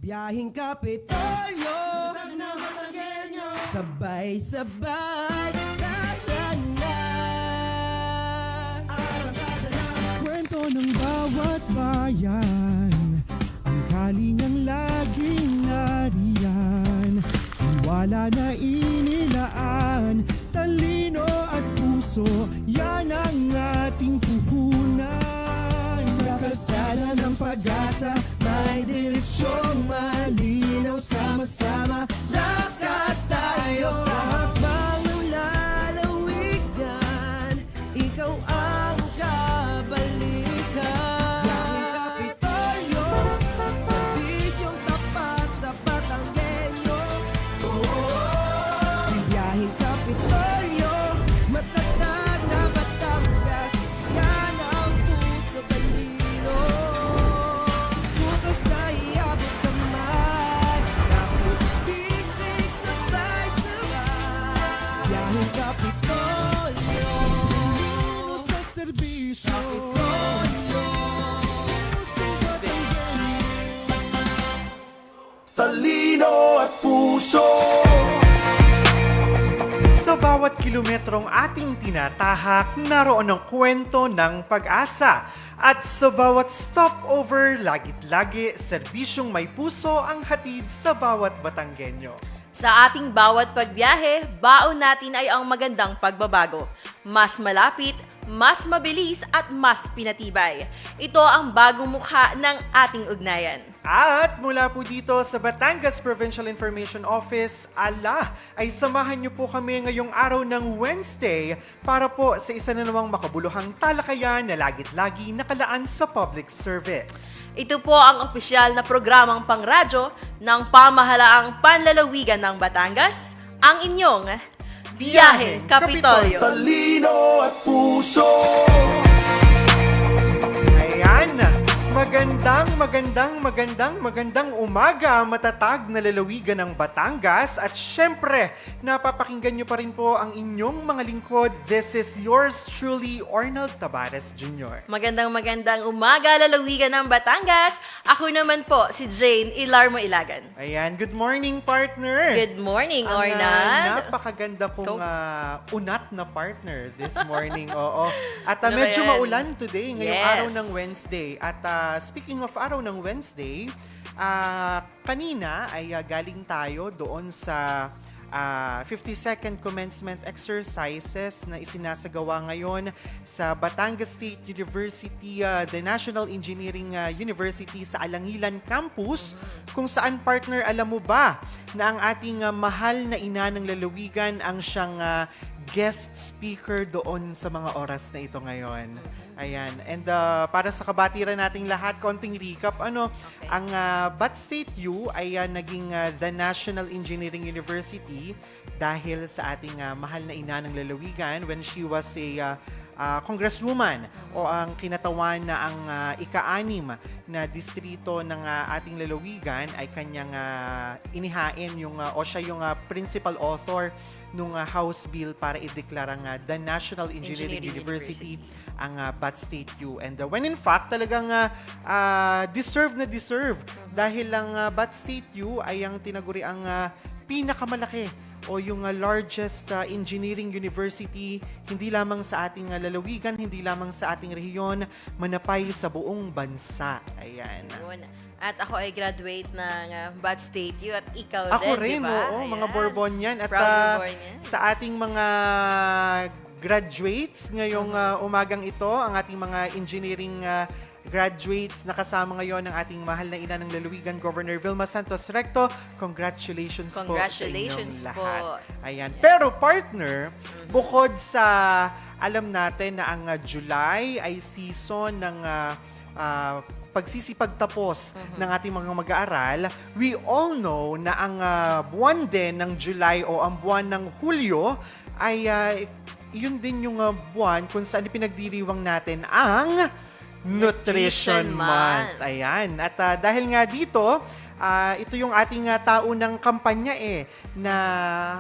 Biyahing Kapitolyo, Itatag na Batanggenyo, sabay-sabay, tara na. Arangkada na Kwento ng bawat bayan, ang kalingang laging nariyan. Tiwala na inilaan, talino at puso, yan ang ating puhunan. sa kalsada ng pag-asa, may direksyong malinaw, sama-sama, lakad tayo. Sa hakbang ng lalawigan, ikaw ang kabalikan. Biyaheng Kapitolyo, serbisyong tapat sa Batanggenyo. Biyaheng Kapitolyo, matatag na Batangas, yan ang puso talino. Bukas ay abot kamay, kapit bisig sabay-sabay. Biyaheng Kapitolyo, Talino sa serbisyo, Kapitolyo. pusong Batanggenyo. Talino at puso. Sa bawat kilometrong ating tinatahak, naroon ang kwento ng pag-asa. At sa bawat stopover, lagit-lagi, serbisyong may puso ang hatid sa bawat Batanggenyo. Sa ating bawat pagbiyahe, baon natin ay ang magandang pagbabago. Mas malapit, mas mabilis at mas pinatibay. Ito ang bagong mukha ng ating ugnayan. At mula po dito sa Batangas Provincial Information Office, ay samahan niyo po kami ngayong araw ng Wednesday para po sa isa na namang makabuluhang talakayan na lagit-lagi nakalaan sa public service. Ito po ang opisyal na programang pangradyo ng pamahalaang panlalawigan ng Batangas, ang inyong Biyaheng Kapitolyo. Talino at puso. Ayan, magandang umaga, matatag na lalawigan ng Batangas. At syempre, napapakinggan nyo pa rin po ang inyong mga lingkod. This is yours truly, Ornald Tabares Jr. Magandang umaga, lalawigan ng Batangas. Ako naman po, si Jane Ilarmo Ilagan. Ayan, good morning partner. Good morning, Ang, Ornald. napakaganda kong Go. unat na partner this morning. Oo. At Ano ba medyo yan? maulan today, ngayong Yes. araw ng Wednesday. At speaking of araw ng Wednesday, kanina ay galing tayo doon sa 50-second commencement exercises na isinasagawa ngayon sa Batangas State University, the National Engineering University sa Alangilan Campus, kung saan partner, alam mo ba na ang ating mahal na ina ng lalawigan ang siyang guest speaker doon sa mga oras na ito ngayon. Ayan. And para sa kabatiran nating lahat, konting recap. Ang Bat State U ay naging the National Engineering University dahil sa ating mahal na ina ng lalawigan when she was a congresswoman o ang kinatawan na ang ika-anim na distrito ng ating lalawigan ay kanyang inihain o siya yung principal author nung House Bill para ideklarang the National Engineering University ang Bat State U. And when in fact, talagang deserve dahil ang Bat State U ay ang tinaguri ang pinakamalaki o yung largest engineering university, hindi lamang sa ating lalawigan, hindi lamang sa ating rehiyon, manapay sa buong bansa. Ayan. Yun. At ako ay graduate ng Bat State U at ikaw Ako din, rin, di ba? oo, Ayan. mga Bourbonian. At Proud Bourbonians. sa ating mga graduates ngayong umagang ito, ang ating mga engineering graduates na kasama ngayon ng ating mahal na ina ng lalawigan, Governor Vilma Santos Recto. Congratulations po sa Congratulations inyong po. lahat. Ayan. Pero partner, bukod sa alam natin na ang July ay season ng pagsisipagtapos ng ating mga mag-aaral, we all know na ang buwan din ng July o ang buwan ng Hulyo ay yun din yung buwan kung saan pinagdiriwang natin ang Nutrition Nutrition Month. Month. Ayan. At dahil nga dito, ito yung ating taunang kampanya na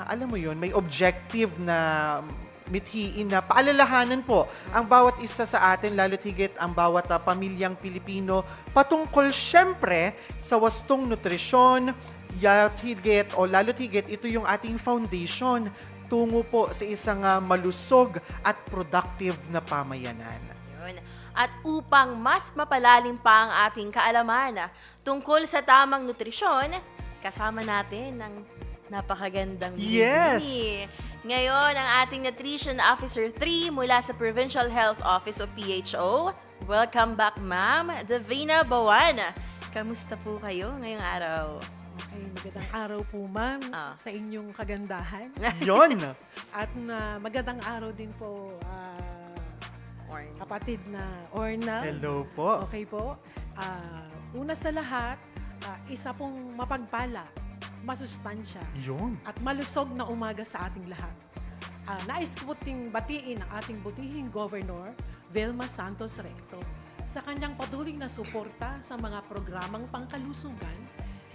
alam mo yun, may objective na mithiin na paalalahanan po ang bawat isa sa atin, lalo't higit ang bawat pamilyang Pilipino, patungkol syempre sa wastong nutrisyon, lalo't higit ito yung ating foundation tungo po sa isang malusog at productive na pamayanan. Yun. At upang mas mapalalim pa ang ating kaalaman tungkol sa tamang nutrisyon, kasama natin ang napakagandang Yes! Mimi. Ngayon, ang ating Nutrition Officer 3 mula sa Provincial Health Office o PHO. Welcome back, Ma'am Davina Bawan. Kamusta po kayo ngayong araw? Okay, magandang araw po ma'am sa inyong kagandahan. Yon! At magandang araw din po kapatid na Orna. Hello po. Okay po. Una sa lahat, isa pong mapagpala, masustansya, Yun. at malusog na umaga sa ating lahat. Nais ko puting batiin ang ating butihing Governor, Vilma Santos Recto, sa kanyang patuloy na suporta sa mga programang pangkalusugan,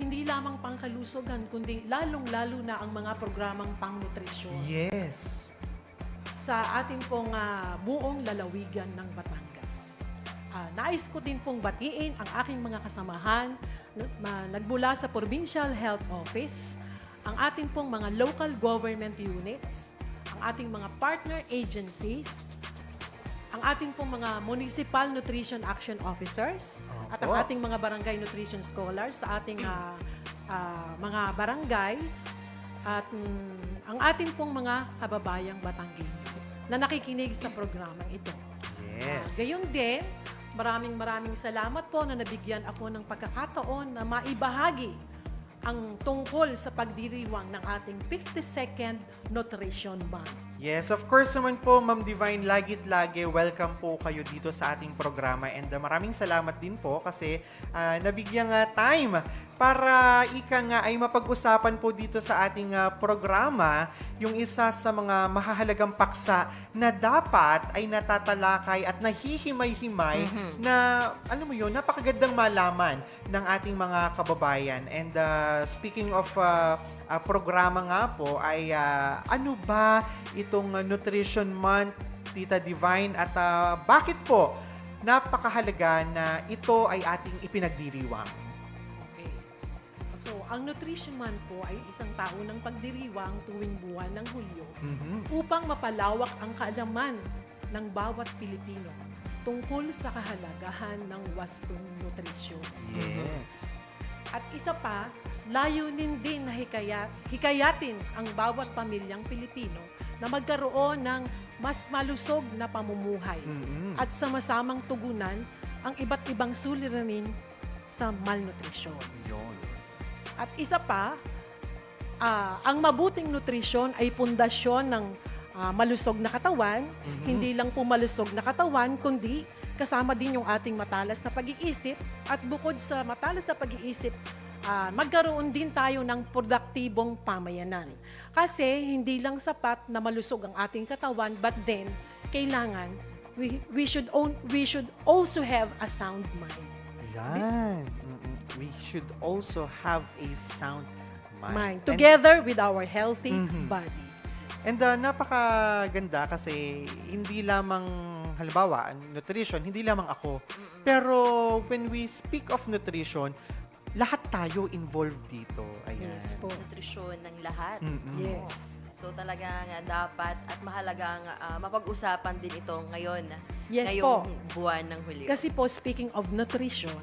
hindi lamang pangkalusugan, kundi lalong-lalo na ang mga programang pangnutrisyon Yes. sa ating pong buong lalawigan ng Batangas. Nais ko din pong batiin ang aking mga kasamahan nagmula sa Provincial Health Office, ang ating pong mga local government units, ang ating mga partner agencies, ang ating pong mga Municipal Nutrition Action Officers, at ang Opo. ating mga Barangay Nutrition Scholars sa ating mga barangay, at ang ating pong mga kababayang Batanggenyo na nakikinig sa programang ito. Yes. Gayon din, maraming salamat po na nabigyan ako ng pagkakataon na maibahagi ang tungkol sa pagdiriwang ng ating 52nd Nutrition Month. Yes, of course naman po, Ma'am Divine, lagit lagi welcome po kayo dito sa ating programa, and maraming salamat din po kasi nabigyan nga time para ika nga ay mapag-usapan po dito sa ating programa yung isa sa mga mahahalagang paksa na dapat ay natatalakay at nahihimay-himay na, alam mo yun, napakagandang malaman ng ating mga kababayan. And speaking of programa nga po ay ano ba itong Nutrition Month, Tita Divine, at bakit po napakahalaga na ito ay ating ipinagdiriwang? Okay. So, ang Nutrition Month po ay isang taunang pagdiriwang tuwing buwan ng Hulyo upang mapalawak ang kaalaman ng bawat Pilipino tungkol sa kahalagahan ng wastong nutrisyon. Yes. At isa pa, layunin din na hikayatin ang bawat pamilyang Pilipino na magkaroon ng mas malusog na pamumuhay at sama-samang tugunan ang iba't ibang suliranin sa malnutrisyon. Yun. At isa pa, ang mabuting nutrisyon ay pundasyon ng malusog na katawan, hindi lang po malusog na katawan, kundi kasama din yung ating matalas na pag-iisip, at bukod sa matalas na pag-iisip, magkaroon din tayo ng produktibong pamayanan. Kasi hindi lang sapat na malusog ang ating katawan, but then kailangan we should also have a sound mind. Yan. We should also have a sound mind. Together with our healthy body. And napakaganda kasi hindi lamang, halimbawa, nutrition, hindi lamang ako. Pero when we speak of nutrition, lahat tayo involved dito. Ayan. Yes po. Nutrisyon ng lahat. Yes. So talagang dapat at mahalagang mapag-usapan din ito ngayon. Yes ngayong po. buwan ng Hulyo. Kasi po, speaking of nutrition,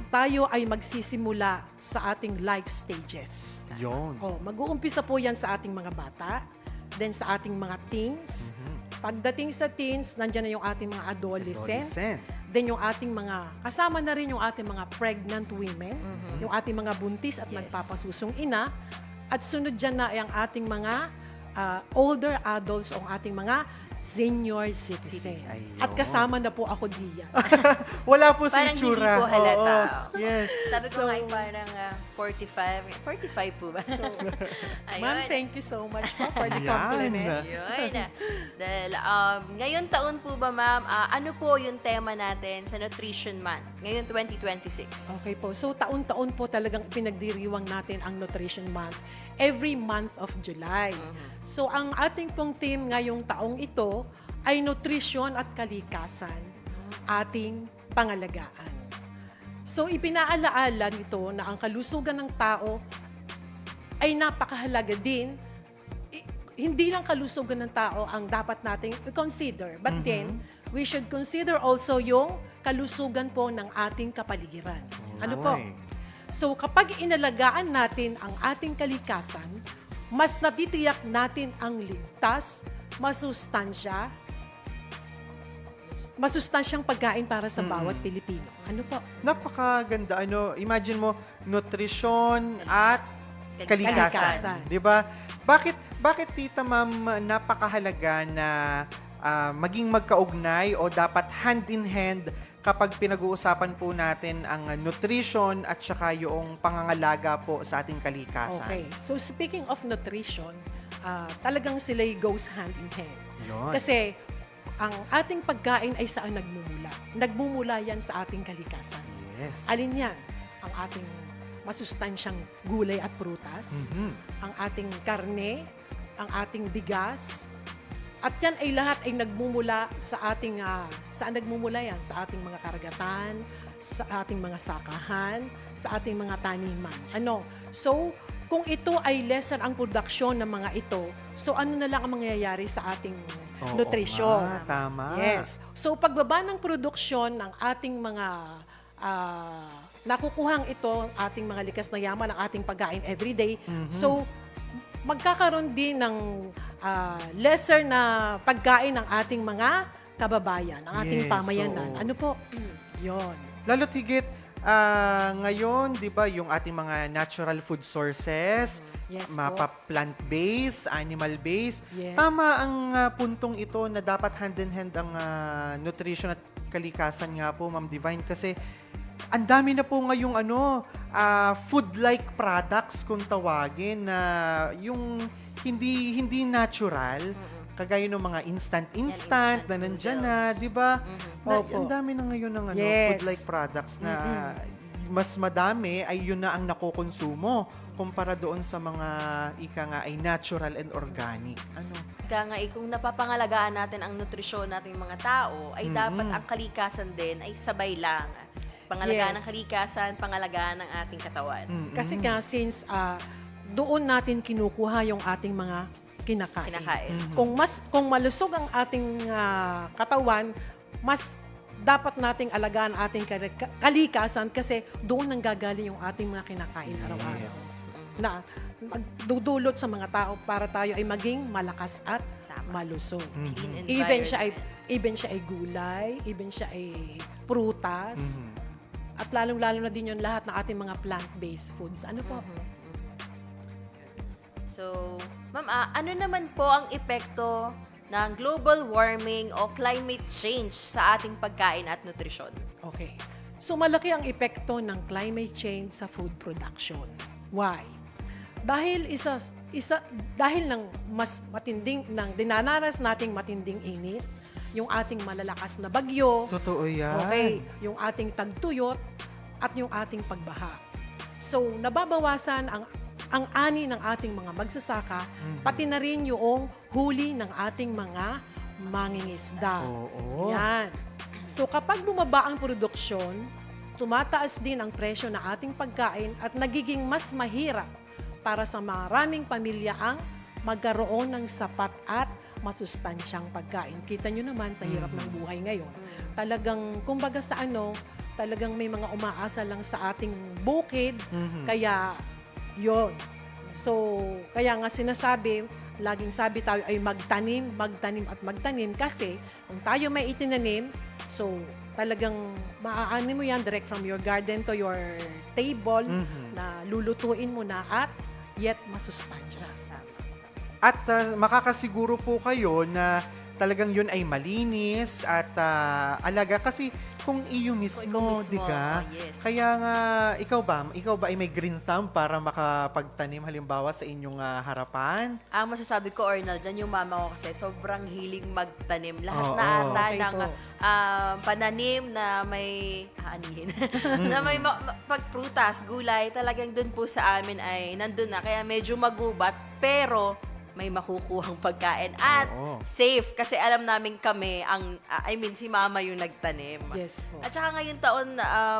tayo ay magsisimula sa ating life stages. Yun. Mag-uumpisa po yan sa ating mga bata, then sa ating mga teens. Pagdating sa teens, nandiyan na yung ating mga adolescent. Then yung ating mga, kasama na rin yung ating mga pregnant women, yung ating mga buntis at nagpapasusong ina. At sunod dyan na ay ang ating mga older adults o ang ating mga senior citizen. Ayun. At kasama na po ako diyan. Wala po si Parang hindi itsura. po halata. Oo. Yes. Sabi ko nga parang 45. 45 po ba? Ma'am, thank you so much po for the Ayan. compliment. Yun. Dahil, ngayon taon po ba, ma'am, ano po yung tema natin sa Nutrition Month? Ngayon, 2026. Okay po. So, taon-taon po talagang pinagdiriwang natin ang Nutrition Month every month of July. So, ang ating pong theme ngayong taong ito ay nutrisyon at kalikasan, ating pangalagaan. So, ipinaalaala nito na ang kalusugan ng tao ay napakahalaga din. Hindi lang kalusugan ng tao ang dapat nating consider, but then, we should consider also yung kalusugan po ng ating kapaligiran. Ano po? Oy. So kapag inalagaan natin ang ating kalikasan, mas natitiyak natin ang ligtas, masustansyang pagkain para sa bawat Pilipino. Ano po? Napakaganda. Imagine mo, nutrisyon at Kalikasan. kalikasan. 'Di ba? Bakit tita ma'am napakahalaga na maging magkaugnay o dapat hand in hand kapag pinag-uusapan po natin ang nutrition at saka yung pangangalaga po sa ating kalikasan? Okay. So speaking of nutrition, talagang sila goes hand in hand. Yun. Kasi ang ating pagkain ay saan nagmumula? Nagmumula yan sa ating kalikasan. Yes. Alin yan? Ang ating masustansyang gulay at prutas, ang ating karne, ang ating bigas, at yan ay lahat ay nagmumula sa ating, saan nagmumula yan? Sa ating mga karagatan, sa ating mga sakahan, sa ating mga taniman. So, kung ito ay lesser ang produksyon ng mga ito, so ano na lang ang mangyayari sa ating Oo nutrisyon? nga, tama. Yes. So, pagbaba ng produksyon ng ating mga nakukuhang ito, ating mga likas na yaman, ang ating pagkain everyday. So, magkakaroon din ng lesser na pagkain ng ating mga kababayan, ang ating Yes, pamayanan. oo. Ano po? Yon. Lalo't higit, ngayon, di ba, yung ating mga natural food sources, Yes po. mapa-plant-based, animal-based. Yes. Tama ang puntong ito na dapat hand in hand ang nutrition at kalikasan nga po, Ma'am Divine, kasi ang dami na po ngayong food-like products kung tawagin na yung hindi natural. Kagaya ng mga instant instant na nandyan na, noodles. di ba? Opo. Ang dami na ngayon ng Yes. food-like products na mas madami ay yun na ang nakukonsumo kumpara doon sa mga ika nga ay natural and organic. Kaya nga, kung napapangalagaan natin ang nutrisyon nating mga tao, ay dapat ang kalikasan din ay sabay lang. Pangalagaan Yes. ng kalikasan, pangalagaan ng ating katawan. Kasi nga, since doon natin kinukuha yung ating mga kinakain. Kung malusog ang ating katawan, mas dapat nating alagaan ang ating kalikasan kasi doon nang gagaling yung ating mga kinakain araw-araw. Yes. Na magdudulot sa mga tao para tayo ay maging malakas at Tama. malusog. Clean Even environment. siya ay gulay, even siya ay prutas, at lalong-lalo na din yung lahat ng ating mga plant-based foods. Ano po? So, ma'am, ano naman po ang epekto ng global warming o climate change sa ating pagkain at nutrisyon? Okay. So malaki ang epekto ng climate change sa food production. Why? Dahil dahil ng mas matinding dinanaras nating matinding init, yung ating malalakas na bagyo, Totoo yan. okay, yung ating tagtuyot at yung ating pagbaha. So nababawasan ang ani ng ating mga magsasaka, pati na rin yung huli ng ating mga mangingisda. Oo. Yan. So kapag bumaba ang produksyon, tumataas din ang presyo ng ating pagkain at nagiging mas mahirap para sa maraming pamilya ang magkaroon ng sapat at masustansyang pagkain. Kita nyo naman sa hirap ng buhay ngayon. Talagang, kumbaga sa talagang may mga umaasa lang sa ating bukid, kaya yon. So, kaya nga sinasabi, laging sabi tayo ay magtanim at magtanim kasi kung tayo may itinanim, so talagang maaani mo yan direct from your garden to your table na lulutuin mo na at yet masustansya. At makakasiguro po kayo na talagang yun ay malinis at alaga. Kasi kung iyo mismo, di ka? yes. Kaya nga, ikaw ba ay may green thumb para makapagtanim halimbawa sa inyong harapan? Ang masasabi ko, Arnel, dyan yung mama ko kasi sobrang hiling magtanim. Lahat Oo. na ata Okay ng po. pananim na may aanihin, na may pagprutas, gulay, talagang dun po sa amin ay nandun na. Kaya medyo magubat, pero may makukuhang pagkain at Oo. safe kasi alam namin kami si mama yung nagtanim. Yes po. At saka ngayong taon,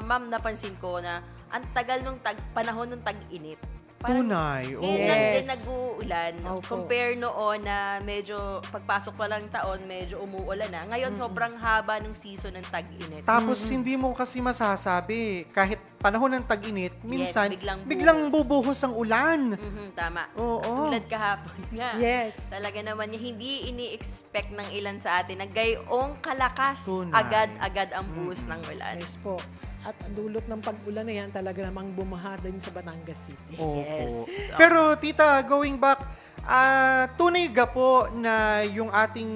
ma'am, napansin ko na ang tagal nung panahon ng tag-init. Tunay. Oo. Ngayon lang Yes. din nag-uulan. Opo. Compare noon na medyo pagpasok pa lang taon, medyo umuulan na. Ngayon, sobrang haba ng season ng tag-init. Tapos hindi mo kasi masasabi, kahit panahon ng tag-init, minsan biglang bubuhos ang ulan. Tama. Oo. Tulad kahapon nga. Yes. Talaga naman niya, hindi ini-expect ng ilan sa atin na gayong kalakas, Tunay. agad-agad ang buhos ng ulan. Yes po. At ang dulot ng pag-ulan na yan, talaga namang bumaha din sa Batangas City. Opo. Yes. Pero tita, going back, tunay ga po na yung ating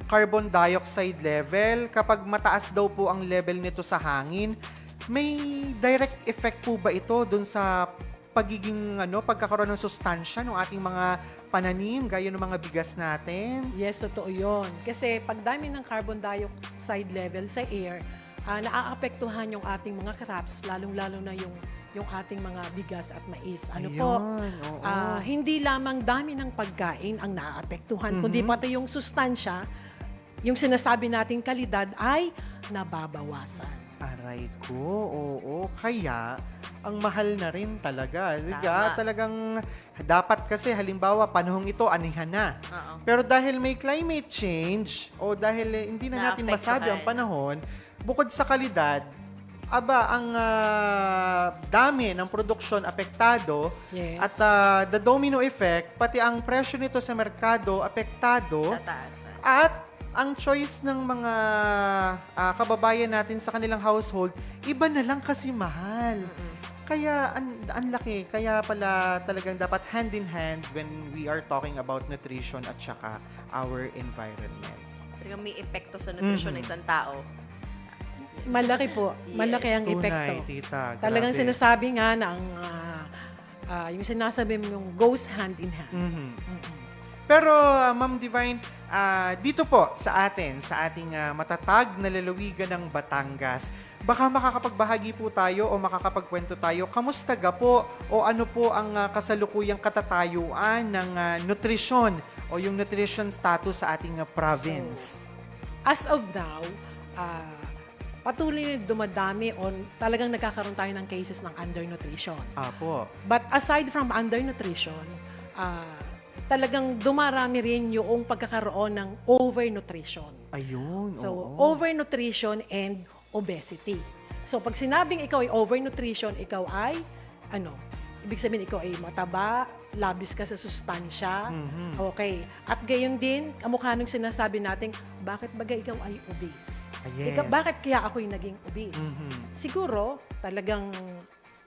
carbon dioxide level, kapag mataas daw po ang level nito sa hangin, may direct effect po ba ito dun sa pagiging pagkakaroon ng sustansya ng ating mga pananim, gaya ng mga bigas natin? Yes, totoo yun. Kasi pag dami ng carbon dioxide level sa air, naaapektuhan yung ating mga crops, lalong-lalo na yung ating mga bigas at mais. Ano po? Ayun, oo. Hindi lamang dami ng pagkain ang naaapektuhan, kundi pati yung sustansya, yung sinasabi nating kalidad ay nababawasan. Aray ko, oo. Kaya, ang mahal na rin talaga. Diga? Tama. Talagang dapat kasi halimbawa panahong ito anihan na. Oo. Pero dahil may climate change o dahil hindi na natin masabi ang Naapektuhan. panahon, bukod sa kalidad, ang dami ng produksyon apektado Yes. at the domino effect, pati ang presyo nito sa merkado apektado Tataas. at ang choice ng mga kababayan natin sa kanilang household, iba na lang kasi mahal. Kaya ang laki. Kaya pala talagang dapat hand in hand when we are talking about nutrition at saka our environment. Talagang may epekto sa nutrisyon ng isang tao. Malaki po. Yes. Malaki ang Tunay, epekto. tita. Talagang Grabe. sinasabi nga na yung sinasabi mo yung goes hand in hand. Mhm. Pero, Ma'am Divine, dito po sa atin, sa ating matatag na lalawigan ng Batangas, baka makakapagbahagi po tayo o makakapagkwento tayo, kamusta ga po o ano po ang kasalukuyang katatayuan ng nutrisyon o yung nutrition status sa ating province? As of now, patuloy na dumadami o talagang nagkakaroon tayo ng cases ng undernutrition. Apo. But aside from undernutrition, talagang dumarami rin yung pagkakaroon ng overnutrition. Ayun. So, oo. overnutrition and obesity. So, pag sinabing ikaw ay overnutrition, ikaw ay, ibig sabihin ikaw ay mataba, labis ka sa sustansya, Mhm. okay. At gayon din, kamukha nung sinasabi natin, bakit baga ikaw ay obese? Yes. Bakit kaya ako'y naging obese? Mhm. Siguro, talagang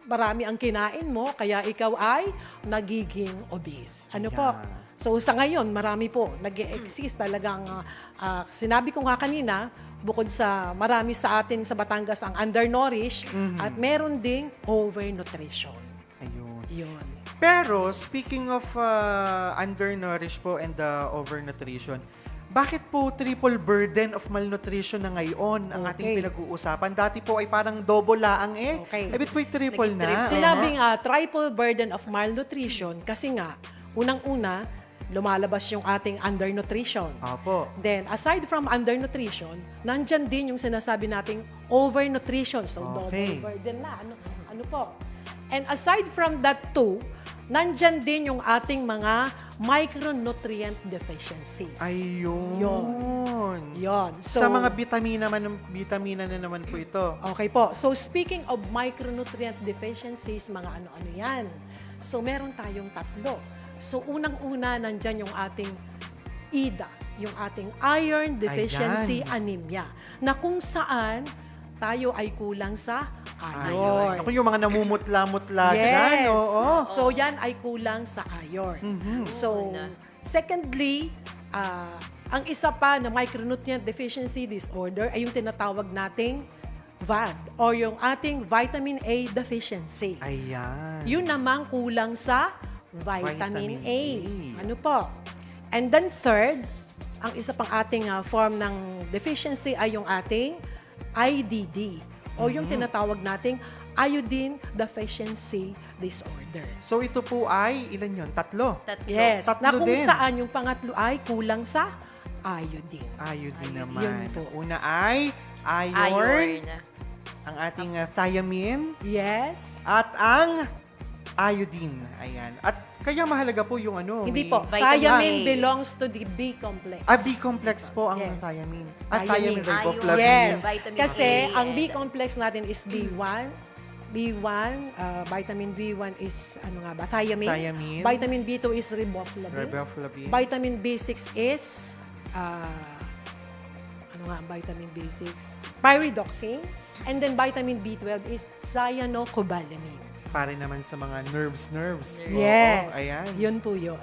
marami ang kinain mo, kaya ikaw ay nagiging obese. Ano po? Ayan. So sa ngayon, marami po nag-e-exist talagang, sinabi ko nga kanina, bukod sa marami sa atin sa Batangas ang undernourished, at meron ding overnutrition. Ayun. Yun. Pero, speaking of undernourished po and overnutrition, bakit po triple burden of malnutrition na ngayon ang ating Okay. pinag-uusapan? Dati po ay parang double laang eh. Okay. Ebit po ay triple Naging na. triple. Sinabing triple burden of malnutrition kasi nga, unang-una, lumalabas yung ating undernutrition. Opo. Then, aside from undernutrition, nandyan din yung sinasabi nating overnutrition. So, Okay. double burden na. Ano po? And aside from that too, nandyan din yung ating mga micronutrient deficiencies. Ayun. Yon. So, Sa mga vitamina na naman po ito. okay po. So, speaking of micronutrient deficiencies, mga ano-ano yan. So, meron tayong tatlo. So, unang-una, nandyan yung ating IDA, yung ating iron deficiency anemia, na kung saan tayo ay kulang sa iron. Ako yung mga namumutla-mutla dyan. Oo. So, yan ay kulang sa iron. Mhm. So, Una. secondly, Ang isa pa na micronutrient deficiency disorder ay yung tinatawag nating VAD o yung ating vitamin A deficiency. Ayan. Yun namang kulang sa vitamin A. Ano po? And then third, ang isa pang ating form ng deficiency ay yung ating IDD o yung tinatawag nating iodine deficiency disorder. So ito po ay, ilan yun? Tatlo. Tatlo. Yes, Tatlo na kung din. saan yung pangatlo ay kulang sa iodine. Iodine Ayun naman. po. Una ay iron, Iron. ang ating thiamine, Yes. at ang iodine. Ayan. At kaya mahalaga po yung ano. Hindi may- po. Vitamin Thiamine A. belongs to the B complex. B-complex po ang Yes. thiamine. At Thiamine. thiamine riboflavin. Yes. Vitamin Kasi A ang B and- complex natin is B1. B1, vitamin B1 is ano nga ba? Thiamine. Thiamine. Vitamin B2 is riboflavin. Riboflavin. Vitamin B6 is ano nga ang vitamin B6? Pyridoxine. And then vitamin B12 is cyanocobalamin. Para naman sa mga nerves. Oo, Yes. ayan. Yun po yun.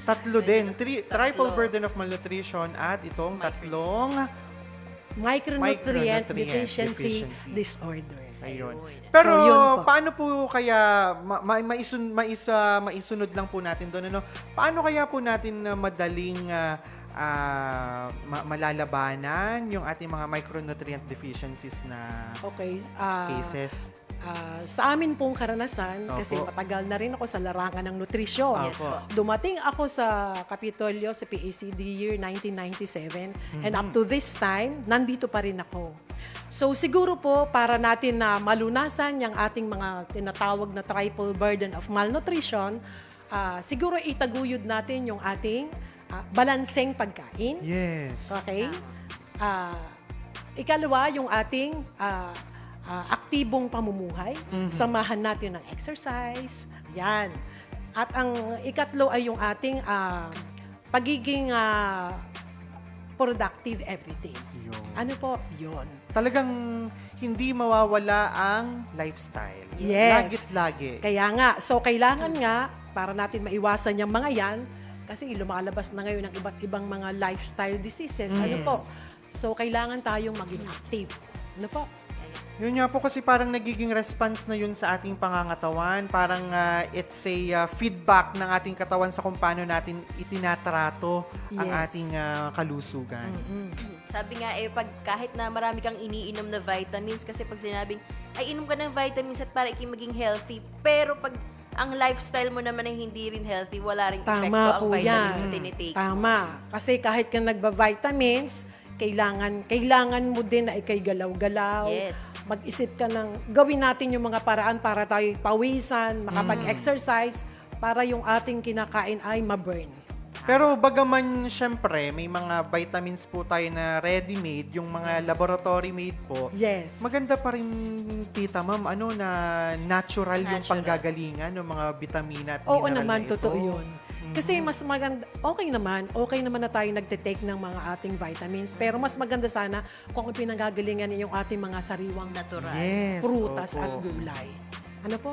Tatlo din. Tatlo. Triple burden of malnutrition at itong tatlong Micronutrient Micronutrient deficiency deficiency. disorder. Ayun. Ayun. Pero So, yun po. paano po kaya maisunod lang po natin doon, ano? Paano kaya po natin madaling malalabanan yung ating mga micronutrient deficiencies na Okay. cases? Sa amin pong karanasan, Opo. kasi matagal na rin ako sa larangan ng nutrisyon. Yes po. Dumating ako sa Kapitolyo sa PACD year 1997 and up to this time, nandito pa rin ako. So siguro po para natin na malunasan yung ating mga tinatawag na triple burden of malnutrition, siguro itaguyod natin yung ating balanseng pagkain. Yes. Okay? Ikalawa, yung ating aktibong pamumuhay. Samahan natin ng exercise. Yan. At ang ikatlo ay yung ating pagiging productive everyday. Yun. Ano po? Yun. Talagang hindi mawawala ang lifestyle. Yes. Lagit-lagi. Kaya nga, so kailangan nga, para natin maiwasan yung mga yan, kasi lumalabas na ngayon ng iba't ibang mga lifestyle diseases. Ano po? So, kailangan tayong maging active. Ano po? Yun nga po kasi parang nagiging response na yun sa ating pangangatawan. Parang it's a feedback ng ating katawan sa kung paano natin itinatrato ang Yes. ating kalusugan. Sabi nga pag kahit na marami kang iniinom na vitamins, kasi pag sinabing, ay inom ka ng vitamins at para ikay maging healthy, pero pag ang lifestyle mo naman ay hindi rin healthy, wala ring epekto Tama ang po vitamins yan. na tinitake. Tama. Kasi kahit ka nagba-vitamins, kailangan mo din na ikay galaw-galaw. Yes. Mag-isip ka ng gawin natin yung mga paraan para tayo pawisan, makapag-exercise, para yung ating kinakain ay ma-burn. Pero bagaman, syempre, may mga vitamins po tayo na ready-made, yung mga laboratory-made po. Yes. Maganda pa rin, tita ma'am, na natural yung Natural. panggagalingan ng mga vitamina at Oo mineral naman, na ito. totoo yun. Kasi mas maganda, okay naman na tayo nagte-take ng mga ating vitamins, pero mas maganda sana kung ang pinanggagalingan yung ating mga sariwang Natural. Yes. prutas opo. at gulay. Ano po?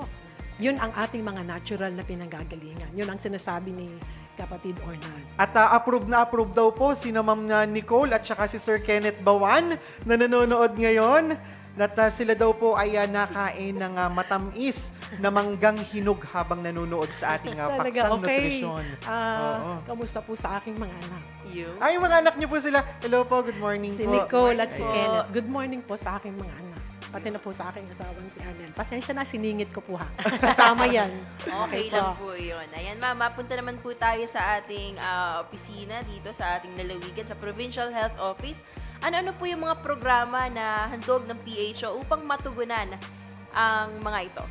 Yun ang ating mga natural na pinanggagalingan. Yun ang sinasabi ni kapatid Ornan. At approve daw po si Ma'am Nicole at saka si Sir Kenneth Bawan na nanonood ngayon. At sila daw po ay nakain ng matamis na manggang hinog habang nanonood sa ating paksang nutrisyon. Oo. Kamusta po sa aking mga anak? You? Ay, mga anak niyo po sila. Hello po, good morning Si po. Nicole at si Po. Kenneth. Good morning po sa aking mga anak. Pati na po sa aking asawang si Arnel. Pasensya na, siningit ko po ha. Kasama yan. Okay lang po yun. Ayan, ma'am, mapunta naman po tayo sa ating opisina dito sa ating lalawigan sa Provincial Health Office. Ano-ano po yung mga programa na handog ng PHO upang matugunan ang mga ito?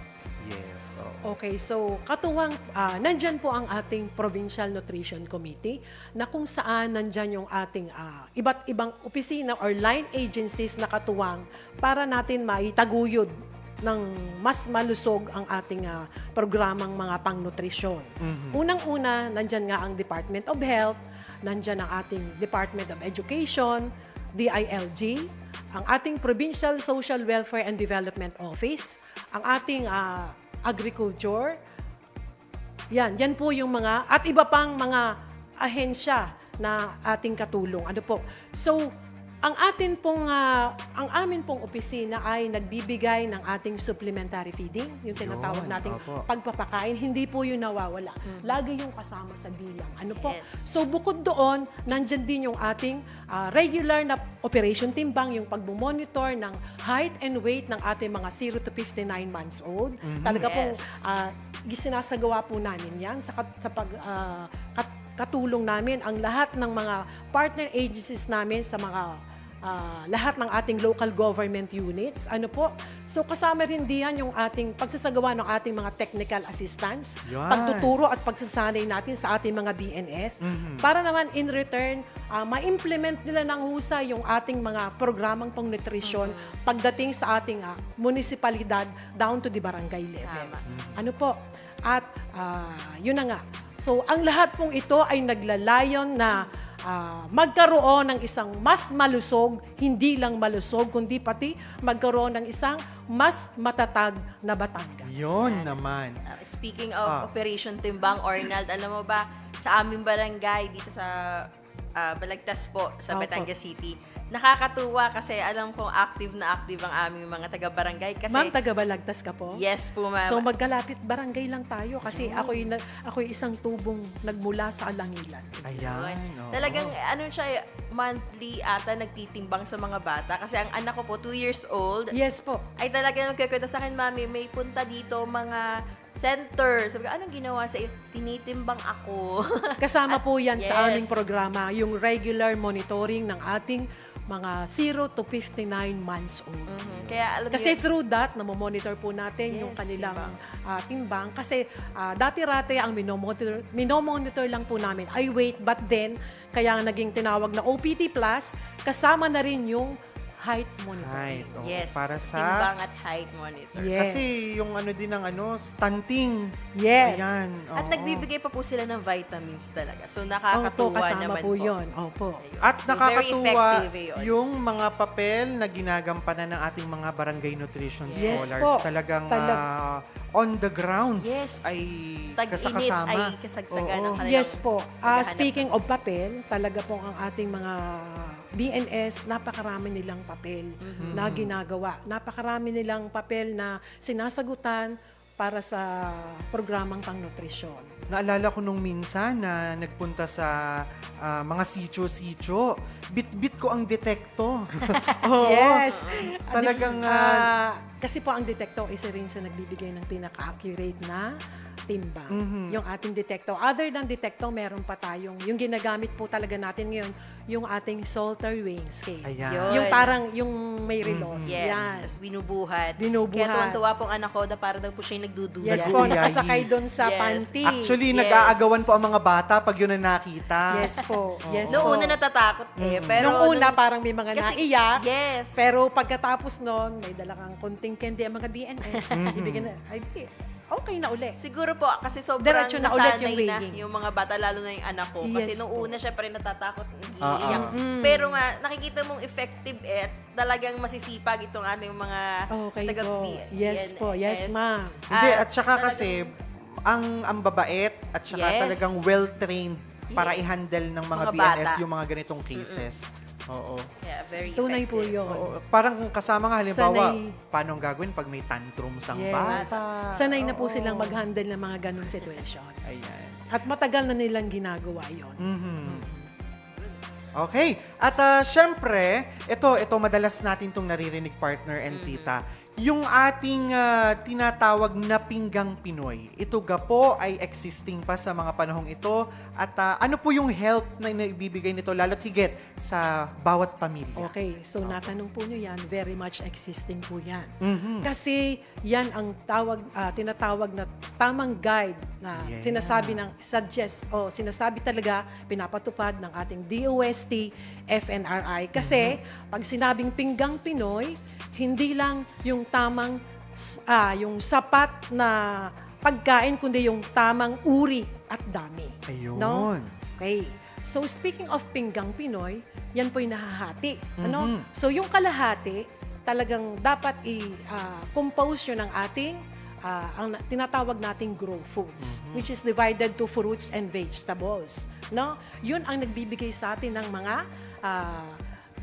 Yes. So, Okay, so katuwang, nandyan po ang ating Provincial Nutrition Committee na kung saan nandyan yung ating iba't ibang opisina or line agencies na katuwang para natin maitaguyod ng mas malusog ang ating programang mga pangnutrisyon. Unang-una, nandyan nga ang Department of Health, nandyan ang ating Department of Education, DILG, ang ating Provincial Social Welfare and Development Office, ang ating Agriculture. Yan po yung mga, at iba pang mga ahensya na ating katulong. Ano po? So, ang amin pong opisina ay nagbibigay ng ating supplementary feeding, yung tinatawag Yun, nating opo. pagpapakain, hindi po yun nawawala. Lagi yung kasama sa bilang. Ano po? Yes. So bukod doon, nandyan din yung ating regular na operation timbang, yung pagmumonitor ng height and weight ng ating mga 0 to 59 months old. Talaga pong sinasagawa po namin yan sa katulong namin ang lahat ng mga partner agencies namin sa mga lahat ng ating local government units. Ano po? So kasama rin diyan yung ating pagsasagawa ng ating mga technical assistance, Yan. pagtuturo at pagsasanay natin sa ating mga BNS para naman in return ma-implement nila ng husay yung ating mga programang pang-nutrisyon pagdating sa ating munisipalidad down to the barangay level. Tama. Ano po? At yun na nga. So, ang lahat pong ito ay naglalayon na magkaroon ng isang mas malusog, hindi lang malusog, kundi pati magkaroon ng isang mas matatag na Batangas. Yun naman. Speaking of Operation Timbang, Arnold, alam mo ba, sa aming barangay dito sa Balagtas po, sa Opo. Batangas City, nakakatuwa kasi alam kong active na active ang aming mga taga-barangay. Kasi, Ma'am, taga-Balagtas ka po? yes po, ma'am. So, magkalapit barangay lang tayo kasi ako'y isang tubong nagmula sa Alangilan. Ayan. oo. Talagang ano siya, monthly ata nagtitimbang sa mga bata. Kasi ang anak ko po, 2 years old, Yes po. ay talagang nagkikwento sa akin, Mami, may punta dito mga center. Sabi ko, anong ginawa sa iyo? Tinitimbang ako. Kasama po yan sa Yes. aming programa, yung regular monitoring ng ating mga 0 to 59 months old. Kaya alam Kasi niyo, through that, namomonitor po natin Yes, yung kanilang timbang. Kasi dati-rate ang minomonitor lang po namin ay weight, but then, kaya naging tinawag na OPT Plus, kasama na rin yung height monitoring. Height, oo. yes, Para sa... timbang at height monitor. Yes. Kasi yung ano din ng stunting. Yes. Ayan. At oo. nagbibigay pa po sila ng vitamins talaga. So Opo, nakakatuwa kasama naman po yun. Opo. Ayun. At So, very nakakatuwa effective yun. yung mga papel na ginagampanan ng ating mga barangay nutrition Yes scholars. po. Talagang on the grounds Yes. ay Tag-init kasama. ay kasagsagan ng kanilang Yes po. paghahanap Speaking of papel, talaga po ang ating mga BNS, napakarami nilang papel na ginagawa. Napakarami nilang papel na sinasagutan para sa programang pang-nutrisyon. Naalala ko nung minsan na nagpunta sa mga sityo-sityo, bit-bit ko ang detekto. Oo. Yes. Talagang, Kasi po ang detektor, isa rin sa nagbibigay ng pinaka-accurate na timbang. Yung ating detektor. Other than detektor, meron pa tayong, yung ginagamit po talaga natin ngayon, yung ating Salter weighing scale. Ayan. Yun. Yung parang, yung may relos. Yes, Yan. tas binubuhat. Binubuhat. Kaya tuwan-tuwa pong anak ko na parang daw po siya yung nagduduya. Yes Yes. po, Nag-uuyayi. nakasakay doon sa Yes. panty. Actually, Yes. nag-aagawan po ang mga bata pag yun ang nakita. Yes po. Yes Noong po. una natatakot eh. Pero Nung una, nung- parang may mga kasi- naiyak. Yes. Pero pagkatapos nun, may dala kang konting candy ang mga BNS. Ibigyan na, ay, okay na uli. Siguro po, kasi sobrang Diretso na ulit nasanay yung na weighing. yung mga bata, lalo na yung anak ko. Kasi Yes nung po. una, syempre natatakot, nag-iiyak. Mm. Pero nga, nakikita mong effective at talagang masisipag itong ating mga Okay po. taga-BNS. Yes po. Yes, ma'am. Hindi, at saka talagang- kasi, ang babait at saka Yes. talagang well-trained para Yes. i-handle ng mga Mga BNS bata. yung mga ganitong cases. Oo. Yeah, very Tunay po effective. yun. Oo. Parang kasama nga halimbawa, Sanay. paano ang gagawin pag may tantrums ang Yes. bata. Sanay na po Oo. silang mag-handle ng mga ganun situation. Ayan. At matagal na nilang ginagawa yon. Mhm. Okay. At syempre, ito madalas natin tong naririnig, partner and tita. Yung ating tinatawag na pinggang Pinoy. Ito ga po ay existing pa sa mga panahong ito. At ano po yung help na naibibigay nito lalo't higit sa bawat pamilya? Okay, so natanong po nyo yan, very much existing po yan. Mhm. Kasi yan ang tinatawag na tamang guide na Yeah. sinasabi talaga, pinapatupad ng ating DOST, FNRI. Kasi pag sinabing pinggang Pinoy, hindi lang yung tamang, yung sapat na pagkain, kundi yung tamang uri at dami. Ayun. No? Okay. So speaking of pinggang Pinoy, yan po'y nahahati. Ano? Mhm. So yung kalahati, talagang dapat i-compose yun ng ating ang tinatawag nating grow foods, which is divided to fruits and vegetables. No? Yun ang nagbibigay sa atin ng mga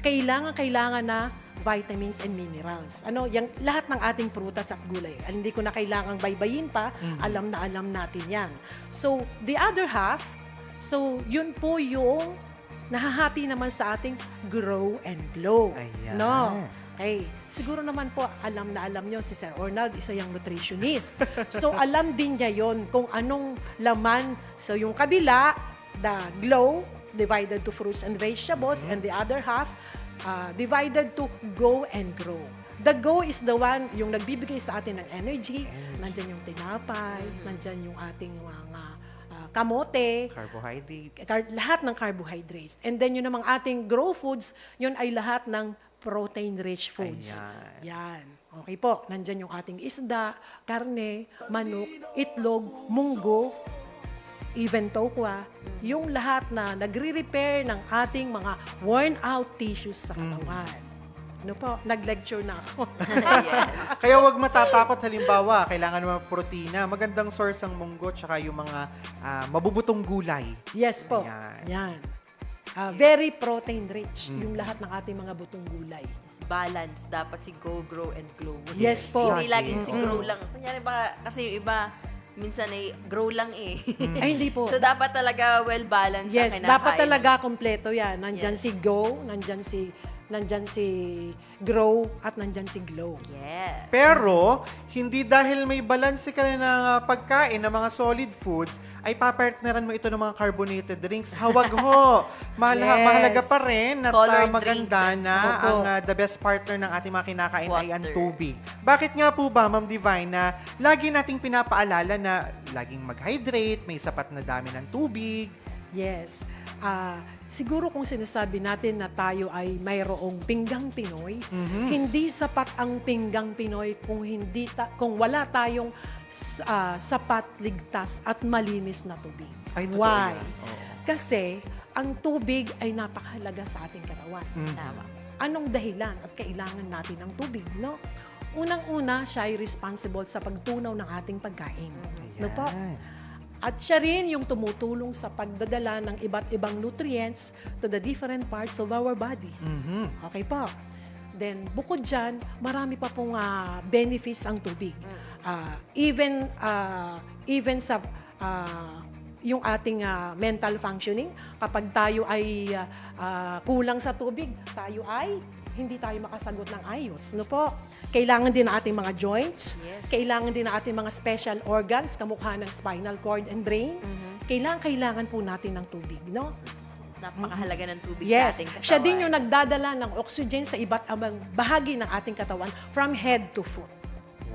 kailangan na vitamins and minerals. Yung lahat ng ating prutas at gulay. Hindi ko na kailangang baybayin pa, alam na alam natin yan. So, the other half, yun po yung nahahati naman sa ating grow and glow. Ayan. No? Okay. Siguro naman po, alam na alam nyo, si Sir Arnold, isa yung nutritionist. So, alam din niya yon kung anong laman. So, yung kabila, the glow, divided to fruits and vegetables, and the other half, divided to go and grow. The go is the one, yung nagbibigay sa atin ng energy. Nandyan yung tinapay, nandyan yung ating mga kamote, Carbohydrate. lahat ng carbohydrates. And then yun namang ating grow foods, yun ay lahat ng protein-rich foods. Ayan. Yan. Okay po, nandyan yung ating isda, karne, manok, itlog, munggo, even tokwa, yung lahat na nagre-repair ng ating mga worn-out tissues sa katawan. Ano po, nag-lecture na ako. Yes. Kaya wag matatakot, halimbawa, kailangan naman protina. Magandang source ang munggo tsaka yung mga mabubutong gulay. Yes po. Ayan. Yan. Very protein-rich, yung lahat ng ating mga butong gulay. Balance. Dapat si go, grow, and glow. Yes po. Hindi Lagi. laging si grow lang. Kunyari baka, kasi yung iba, minsan ay grow lang eh. Ay, hindi po. So, dapat talaga well-balanced ang Yes, kinakain. dapat talaga kompleto yan. Nandyan Yes. si go, nandyan si grow, at nandyan si glow. Yes. Pero, hindi dahil may balanse ka na ng pagkain ng mga solid foods, ay papartneran mo ito ng mga carbonated drinks. Hawag ho! Yes. Mahalaga pa rin at Colored maganda drinks. na Opo. ang the best partner ng ating mga kinakain ay ang Water. tubig. Bakit nga po ba, Ma'am Divine, na lagi nating pinapaalala na laging mag-hydrate, may sapat na dami ng tubig? Yes. Siguro kung sinasabi natin na tayo ay mayroong pinggang Pinoy, hindi sapat ang pinggang Pinoy kung wala tayong sapat, ligtas at malinis na tubig. Ay, totoo Why? yan. Oo. Kasi ang tubig ay napakahalaga sa ating katawan. Tama. Anong dahilan at kailangan natin ng tubig, no? Unang-una, siya ay responsible sa pagtunaw ng ating pagkain. No po? Ayan. At siya rin yung tumutulong sa pagdadala ng iba't ibang nutrients to the different parts of our body. Mhm. Okay po. Then, bukod dyan, marami pa pong benefits ang tubig. Even sa yung ating mental functioning, kapag tayo ay kulang sa tubig, hindi tayo makasagot ng ayos. No po? Kailangan din ng ating mga joints, Yes. kailangan din ng ating mga special organs, kamukha ng spinal cord and brain. Kailangan po natin ng tubig, no? Napakahalaga ng tubig sa Yes, ating katawan. siya din yung nagdadala ng oxygen sa iba't ibang bahagi ng ating katawan from head to foot.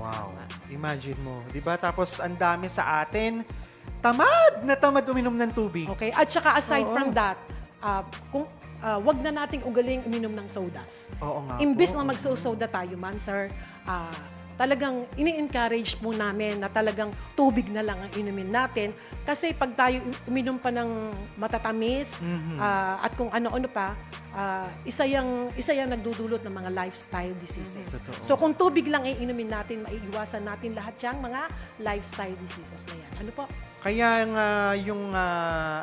Wow. Imagine mo, 'di ba? Tapos ang dami sa atin, tamad na tamad uminom ng tubig. Okay? At saka aside Oo. from that, wag na nating ugaling uminom ng sodas. Oo nga. Imbis po. na magsosoda tayo, man, sir, talagang ini-encourage po namin na talagang tubig na lang ang inumin natin. Kasi pag tayo uminom pa ng matatamis at kung ano-ano pa, isa yung nagdudulot ng mga lifestyle diseases. Totoo. So kung tubig lang ay inumin natin, maiiwasan natin lahat yung mga lifestyle diseases na yan. Ano po? Kaya nga yung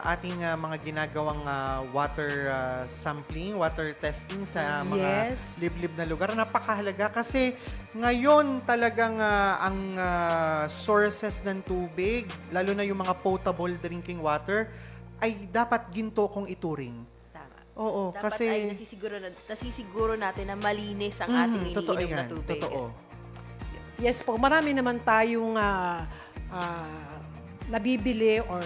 ating mga ginagawang water sampling, water testing sa mga Yes. liblib na lugar, napakahalaga kasi ngayon talagang ang sources ng tubig, lalo na yung mga potable drinking water, ay dapat ginto kong ituring. Tama. Oo, Dapat kasi ay nasisiguro natin na malinis ang ating totoo iniinom na yan, tubig. totoo. Yes po, marami naman tayong nabibili or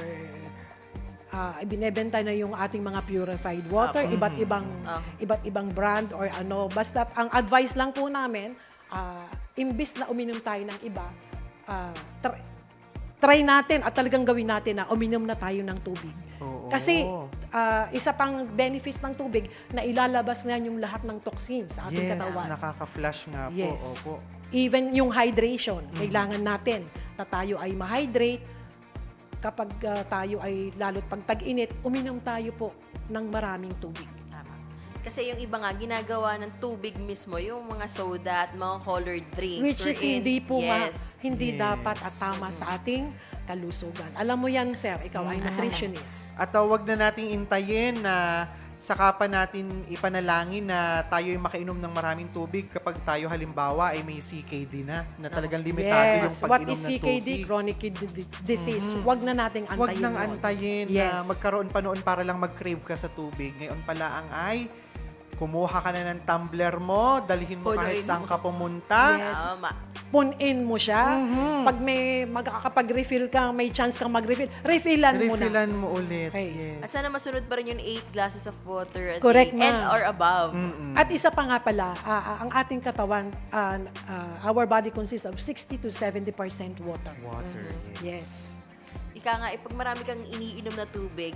ibinebenta na yung ating mga purified water, iba't ibang brand or ano. Basta ang advice lang po namin, imbis na uminom tayo ng iba, try natin at talagang gawin natin na uminom na tayo ng tubig. Oo. Kasi isa pang benefits ng tubig na ilalabas na yung lahat ng toxins sa ating yes, katawan. nakaka-flash nga po. Yes. Opo. Even yung hydration, kailangan natin na tayo ay ma-hydrate. Kapag tayo ay lalo't pag tag-init, uminom tayo po ng maraming tubig. Tama. Kasi yung iba nga, ginagawa ng tubig mismo, yung mga soda at mga colored drinks. Which is wherein- hindi po yes. hindi Yes. dapat at tama sa ating kalusugan. Alam mo yan, sir, ikaw ay nutritionist. At wag na nating intayin na saka pa natin ipanalangin na tayo ay makainom ng maraming tubig kapag tayo halimbawa ay may CKD na talagang limitado yung Yes, what pag-inom is ng CKD? tubig. Chronic kidney disease. Huwag na nating antayin Huwag nang yun. antayin na Yes. magkaroon pa noon para lang mag-crave ka sa tubig. Ngayon pala ang ay kumuha ka na ng tumbler mo, dalhin mo kahit Punuin saan mo. ka pumunta. Yes. Tama. Punin mo siya. Mhm. Pag may magkakapag-refill ka, may chance kang mag-refill, refillan mo na. Refillan mo ulit. Okay. Yes. At sana masunod pa rin yung 8 glasses of water a Correct, day and ma'am. or above. Mm-mm. At isa pa nga pala, ang ating katawan, our body consists of 60 to 70% water. Water, Yes. Ika nga, pag marami kang iniinom na tubig,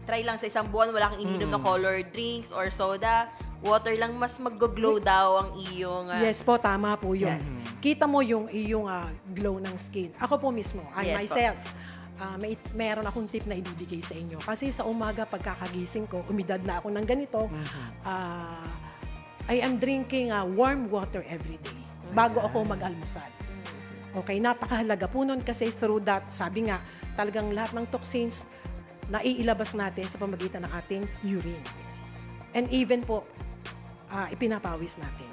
try lang sa isang buwan, wala kang iniinom na colored drinks or soda, water lang, mas mag-glow daw ang iyong... Yes po, tama po yun. Yes. Kita mo yung iyong glow ng skin. Ako po mismo, I Yes po. myself, meron akong tip na ibibigay sa inyo. Kasi sa umaga, pagkakagising ko, umidad na ako ng ganito, I am drinking warm water every day bago ako mag-almusal. Okay, napakahalaga po nun kasi through that, sabi nga, talagang lahat ng toxins na iilabas natin sa pamagitan ng ating urine. And even po, ipinapawis natin.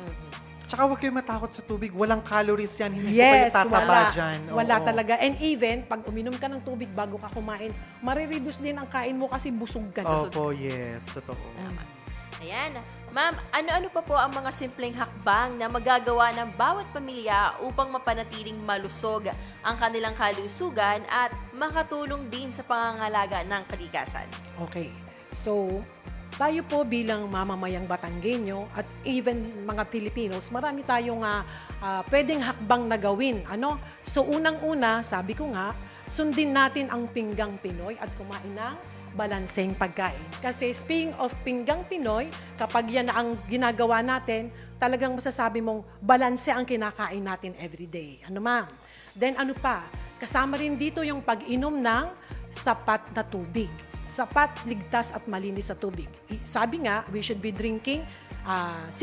Tsaka huwag kayo matakot sa tubig. Walang calories yan. Hindi Yes, po kayo tataba wala. dyan. Wala Oo. talaga. And even, pag uminom ka ng tubig bago ka kumain, marireduce din ang kain mo kasi busog ka na. Opo, yes. Totoo. Ayan. Ma'am, ano-ano pa po ang mga simpleng hakbang na magagawa ng bawat pamilya upang mapanatiling malusog ang kanilang kalusugan at makatulong din sa pangangalaga ng kalikasan? Okay. So, tayo po bilang mamamayang Batanggenyo at even mga Filipinos, marami tayong pwedeng hakbang na gawin. Ano? So, unang-una, sabi ko nga, sundin natin ang pinggang Pinoy at kumain ng balanseng pagkain. Kasi speaking of pinggang Pinoy, kapag yan na ang ginagawa natin, talagang masasabi mong balanse ang kinakain natin everyday. Ano ma'am? Then ano pa? Kasama rin dito yung pag-inom ng sapat na tubig. Sapat, ligtas at malinis sa tubig. Sabi nga, we should be drinking 8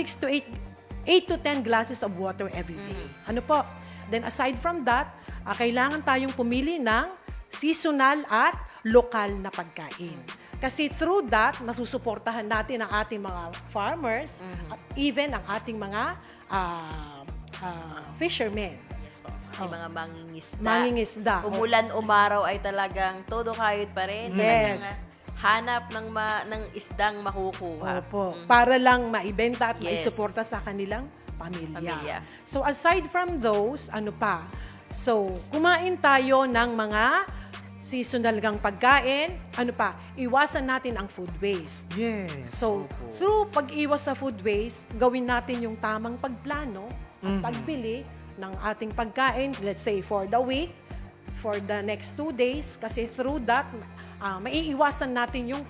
to 10 glasses of water every day. Ano po? Then aside from that, kailangan tayong pumili ng seasonal at lokal na pagkain. Kasi through that, nasusuportahan natin ang ating mga farmers at even ang ating mga fishermen. Yes po. Yung mga mangingisda. Mangingisda. Umulan, umaraw ay talagang todo kayod pa rin. Yes. Talagang, hanap ng isdang makukuha. Opo. Para lang maibenta at Yes. maisuporta sa kanilang pamilya. Pamilya. So aside from those, ano pa? So, kumain tayo ng mga seasonal gang pagkain. Ano pa? Iwasan natin ang food waste. Yes. So, Opo. through pag-iwas sa food waste, gawin natin yung tamang pagplano at pagbili ng ating pagkain, let's say for the week, for the next 2 days, kasi through that, maiiwasan natin yung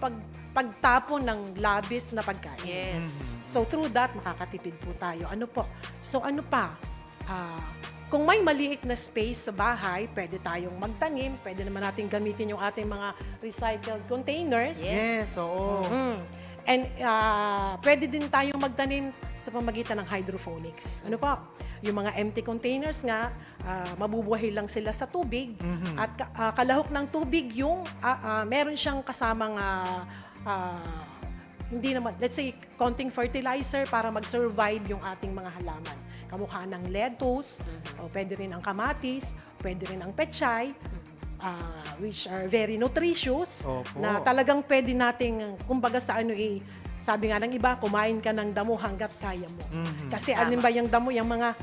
pagtapon ng labis na pagkain. Yes. So, through that, makakatipid po tayo. Ano po? So, ano pa? Kung may maliit na space sa bahay, pwede tayong magtanim, pwede naman natin gamitin yung ating mga recycled containers. Yes, oo. And pwede din tayong magtanim sa pamagitan ng hydroponics. Ano po? Yung mga empty containers nga, mabubuhay lang sila sa tubig. At kalahok ng tubig yung meron siyang kasamang hindi naman, let's say, konting fertilizer para mag-survive yung ating mga halaman. Kamukha ng lettuce, o pwede rin ang kamatis, pwede rin ang pechay, which are very nutritious, Opo. na talagang pwede nating, kumbaga sa sabi nga ng iba, kumain ka ng damo hanggat kaya mo. Kasi alin ba yung damo, yung mga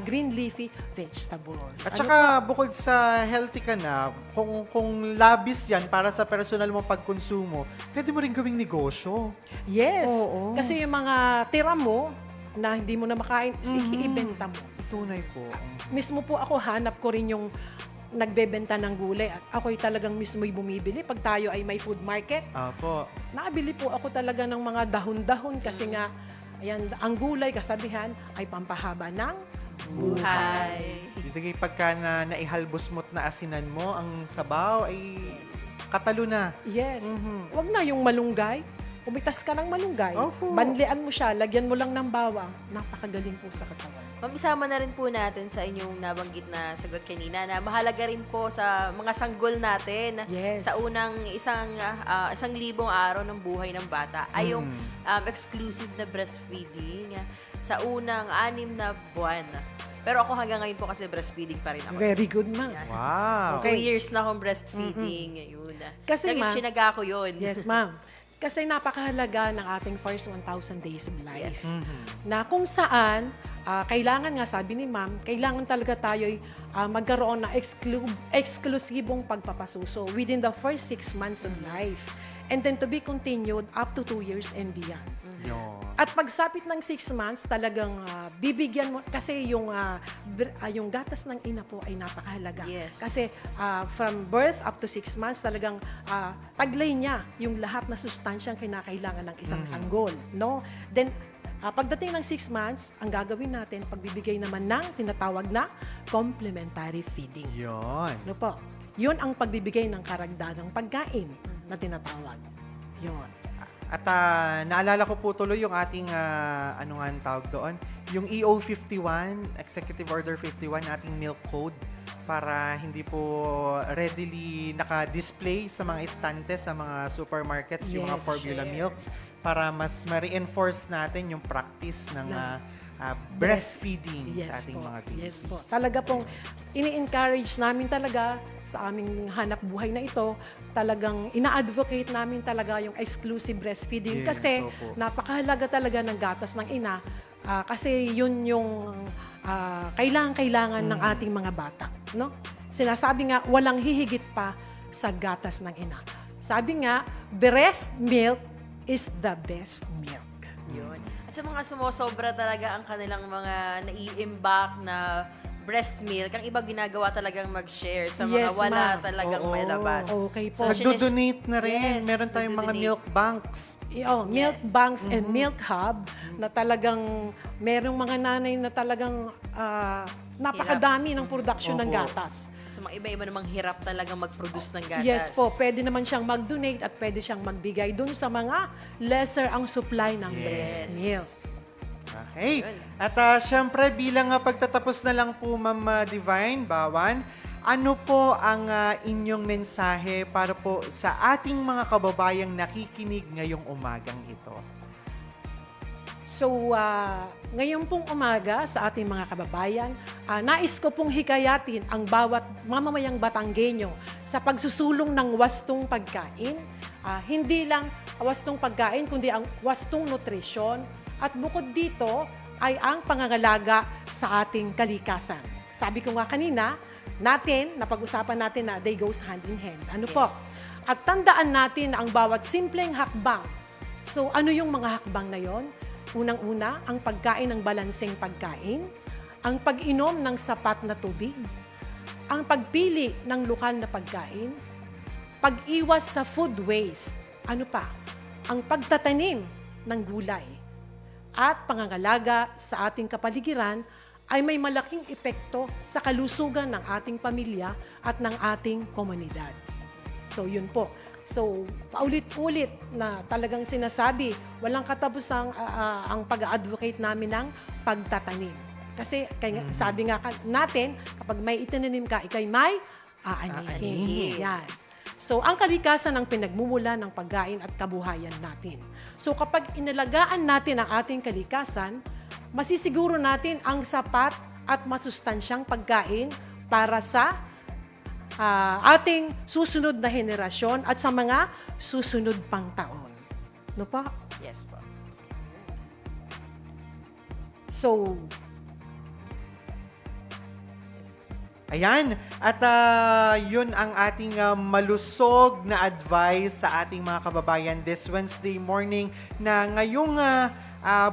green leafy vegetables. At Ano saka bukod sa healthy ka na, kung labis yan para sa personal mong pagkonsumo, pwede mo rin gawing negosyo. Yes. Oo. Kasi yung mga tira mo na hindi mo na makain, iibenta mo. Tunay po. Mismo po ako, hanap ko rin yung nagbebenta ng gulay. At ako'y talagang mismo'y bumibili. Pag tayo ay may food market, Apo. nakabili po ako talaga ng mga dahon-dahon kasi nga, ayan, ang gulay, kasabihan, ay pampahaba ng buhay. Hindi pagka naihalbos mo't na asinan mo, ang sabaw ay katalo na. Yes. Wag na yung malunggay. kumitas ka ng malunggay, Opo. banlian mo siya, lagyan mo lang ng bawang, napakagaling po sa katawan. Ma'am, isama na rin po natin sa inyong nabanggit na sagot kanina na mahalaga rin po sa mga sanggol natin Yes. sa unang isang libong araw ng buhay ng bata ay yung exclusive na breastfeeding sa unang 6 na buwan. Pero ako hanggang ngayon po kasi breastfeeding pa rin ako. Very good, ma'am. Wow. 2 years na akong breastfeeding. Yun. Kasi, Naging ma'am- tsinaga ko yun. Yes, ma'am. Kasi napakahalaga ng ating first 1,000 days of life. Na kung saan, kailangan nga, sabi ni ma'am, kailangan talaga tayo'y magkaroon ng eksklusibong pagpapasuso within the first 6 months of life. And then to be continued up to 2 years and beyond. Yun. At pagsapit ng 6 months, talagang bibigyan mo, kasi yung gatas ng ina po ay napakahalaga. Yes. Kasi from birth up to 6 months, talagang taglay niya yung lahat na sustansyang kinakailangan ng isang sanggol. No? Then, pagdating ng 6 months, ang gagawin natin, pagbibigay naman ng tinatawag na complementary feeding. Yun. Ano po? Yun ang pagbibigay ng karagdagang pagkain na tinatawag. Yun. At naalala ko po tuloy yung ating, ano nga ang tawag doon, yung EO 51, Executive Order 51, ating milk code para hindi po readily naka-display sa mga estante sa mga supermarkets, yung mga Yes. formula milks, para mas ma-reinforce natin yung practice ng Na- breastfeeding Yes sa ating po. mga babies. Yes po. Talaga pong ini-encourage namin talaga sa aming hanap buhay na ito, talagang ina-advocate namin talaga yung exclusive breastfeeding Yes, kasi opo. napakahalaga talaga ng gatas ng ina kasi yun yung kailangan ng ating mga bata. No? Sinasabi nga, walang hihigit pa sa gatas ng ina. Sabi nga, breast milk is the best milk. Yun. At sa mga sumosobra talaga ang kanilang mga nai-imbak na breast milk, ang iba ginagawa talagang mag-share sa mga Yes, wala ma'am. talagang Oo. may labas. Okay po. So, Nagdo-donate na rin. Yes, Meron tayong mga nagdo-donate. milk banks. Milk Yes. banks and milk hub na talagang merong mga nanay na talagang napakadami ng production ng Opo. gatas. Sa mga iba-iba namang hirap talagang mag-produce ng gatas. Yes po, pwede naman siyang mag-donate at pwede siyang magbigay dun sa mga lesser ang supply ng breast milk. Okay. Yun. At syempre, bilang pagtatapos na lang po, Ma'am Divine Bawan, ano po ang inyong mensahe para po sa ating mga kababayang nakikinig ngayong umagang ito? So, ngayon pong umaga sa ating mga kababayan, nais ko pong hikayatin ang bawat mamamayang Batanggenyo sa pagsusulong ng wastong pagkain. Hindi lang wastong pagkain, kundi ang wastong nutrisyon. At bukod dito ay ang pangangalaga sa ating kalikasan. Sabi ko nga kanina, napag-usapan natin na they goes hand in hand. Ano po? At tandaan natin na ang bawat simpleng hakbang. So, ano yung mga hakbang na yon? Unang-una, ang pagkain ng balanseng pagkain, ang pag-inom ng sapat na tubig, ang pagpili ng lokal na pagkain, pag-iwas sa food waste, ano pa? Ang pagtatanim ng gulay, at pangangalaga sa ating kapaligiran ay may malaking epekto sa kalusugan ng ating pamilya at ng ating komunidad. So, yun po. So, paulit-ulit na talagang sinasabi, walang katapusang ang pag-advocate namin ng pagtatanim. Kasi sabi nga natin, kapag may itinanim ka, ikay may aanihin. Aanihin. Yan. So, ang kalikasan ang pinagmumula ng pagkain at kabuhayan natin. So, kapag inalagaan natin ang ating kalikasan, masisiguro natin ang sapat at masustansyang pagkain para sa ating susunod na henerasyon at sa mga susunod pang taon. No pa? Yes po. So, Ayan. At yun ang ating malusog na advice sa ating mga kababayan this Wednesday morning na ngayong